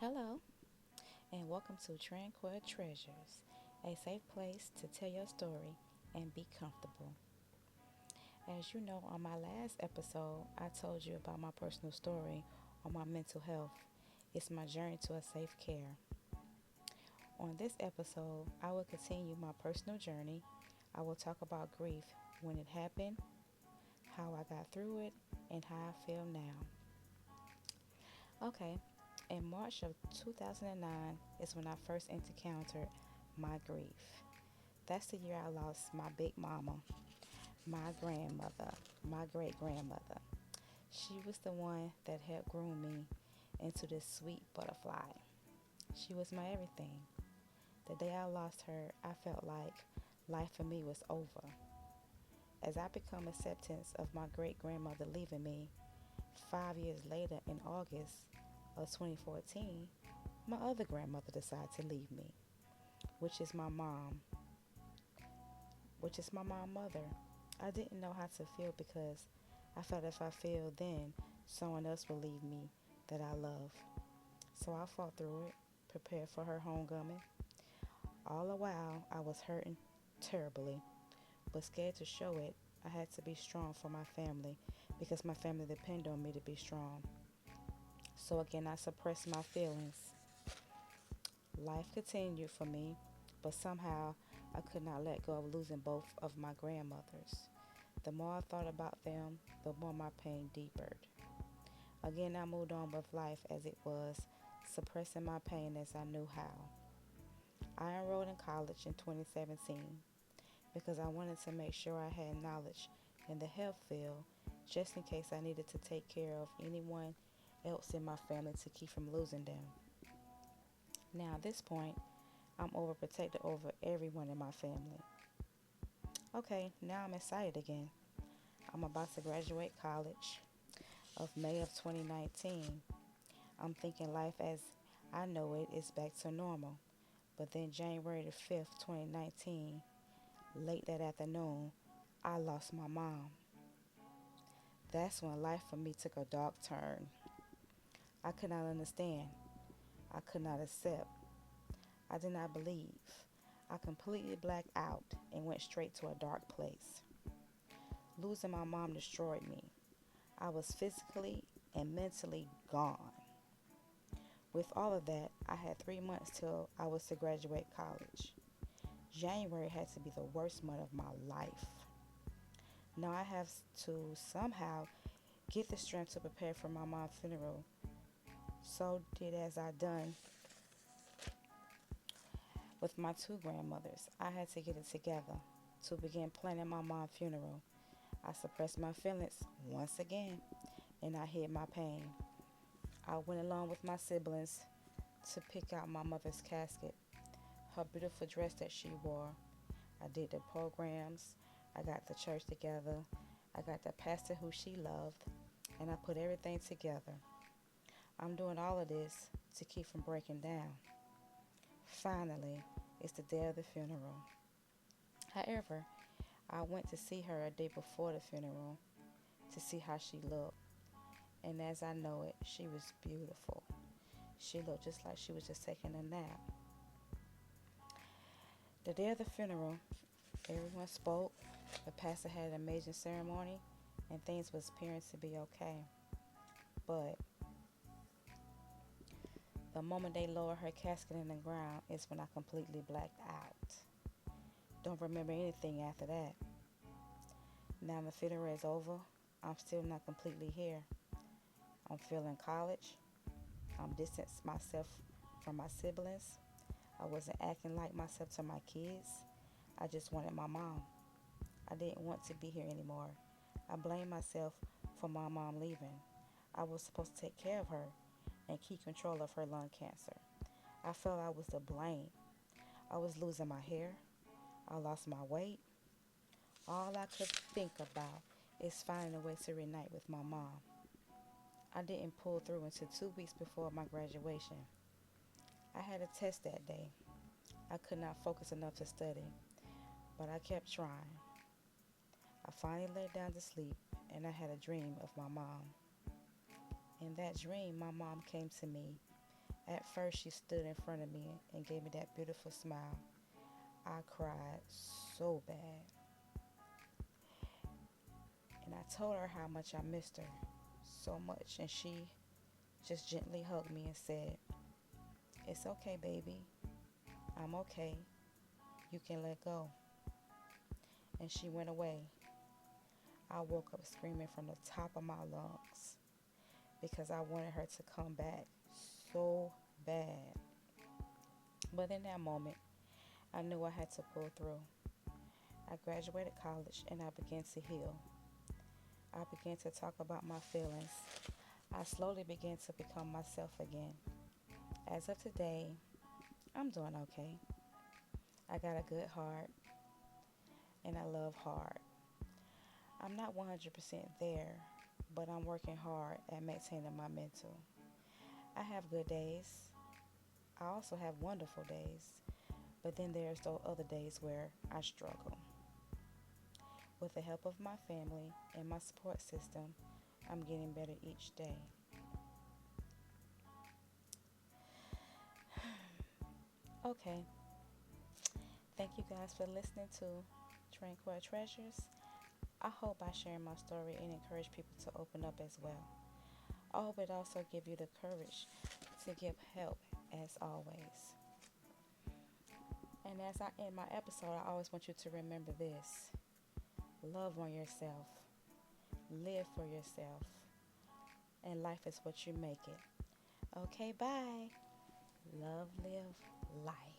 Hello, and welcome to Tranquil Treasures, a safe place to tell your story and be comfortable. As you know, on my last episode, I told you about my personal story on my mental health. It's my journey to a safe care. On this episode, I will continue my personal journey. I will talk about grief when it happened, how I got through it, and how I feel now. Okay, in March of 2009 is when I first encountered my grief. That's the year I lost my big mama, my grandmother, my great grandmother. She was the one that helped groom me into this sweet butterfly. She was my everything. The day I lost her, I felt like life for me was over. As I become acceptance of my great grandmother leaving me, 5 years later in August of 2014, my other grandmother decided to leave me, which is my mom, which is my mom mother. I didn't know how to feel because I felt if I failed then, someone else would leave me that I love. So I fought through it, prepared for her homecoming. All the while, I was hurting terribly, but scared to show it. I had to be strong for my family because my family depended on me to be strong. So again, I suppressed my feelings. Life continued for me, but somehow I could not let go of losing both of my grandmothers. The more I thought about them, the more my pain deepened. Again, I moved on with life as it was, suppressing my pain as I knew how. I enrolled in college in 2017 because I wanted to make sure I had knowledge in the health field just in case I needed to take care of anyone else in my family to keep from losing them. Now, at this point, I'm overprotected over everyone in my family. Okay, now I'm excited again. I'm about to graduate college of May of 2019. I'm thinking life as I know it is back to normal. But then January the 5th, 2019, late that afternoon, I lost my mom. That's when life for me took a dark turn. I could not understand. I could not accept. I did not believe. I completely blacked out and went straight to a dark place. Losing my mom destroyed me. I was physically and mentally gone. With all of that, I had 3 months till I was to graduate college. January had to be the worst month of my life. Now I have to somehow get the strength to prepare for my mom's funeral. So did as I done with my two grandmothers. I had to get it together to begin planning my mom's funeral. I suppressed my feelings once again and I hid my pain. I went along with my siblings to pick out my mother's casket, her beautiful dress that she wore. I did the programs, I got the church together, I got the pastor who she loved, and I put everything together. I'm doing all of this to keep from breaking down. Finally, it's the day of the funeral. However, I went to see her a day before the funeral to see how she looked. And as I know it, she was beautiful. She looked just like she was just taking a nap. The day of the funeral, everyone spoke. The pastor had an amazing ceremony, and things was appearing to be okay. But the moment they lowered her casket in the ground is when I completely blacked out. Don't remember anything after that. Now the funeral is over. I'm still not completely here. I'm still in college. I'm distanced myself from my siblings. I wasn't acting like myself to my kids. I just wanted my mom. I didn't want to be here anymore. I blame myself for my mom leaving. I was supposed to take care of her and keep control of her lung cancer. I felt I was to blame. I was losing my hair. I lost my weight. All I could think about is finding a way to reunite with my mom. I didn't pull through until 2 weeks before my graduation. I had a test that day. I could not focus enough to study, but I kept trying. I finally laid down to sleep and I had a dream of my mom. In that dream, my mom came to me At first, she stood in front of me and gave me that beautiful smile. I cried so bad. And I told her how much I missed her so much. And she just gently hugged me and said, "It's okay, baby. I'm okay. You can let go." And she went away. I woke up screaming from the top of my lungs because I wanted her to come back so bad. But in that moment, I knew I had to pull through. I graduated college and I began to heal. I began to talk about my feelings. I slowly began to become myself again. As of today, I'm doing okay. I got a good heart and I love hard. I'm not 100% there, but I'm working hard at maintaining my mental. I have good days. I also have wonderful days, but then there's those other days where I struggle. With the help of my family and my support system, I'm getting better each day. Okay, thank you guys for listening to Tranquil Treasures. I hope by sharing my story and encourage people to open up as well. I hope it also give you the courage to give help as always. And as I end my episode, I always want you to remember this. Love on yourself. Live for yourself. And life is what you make it. Okay, bye. Love, live, life.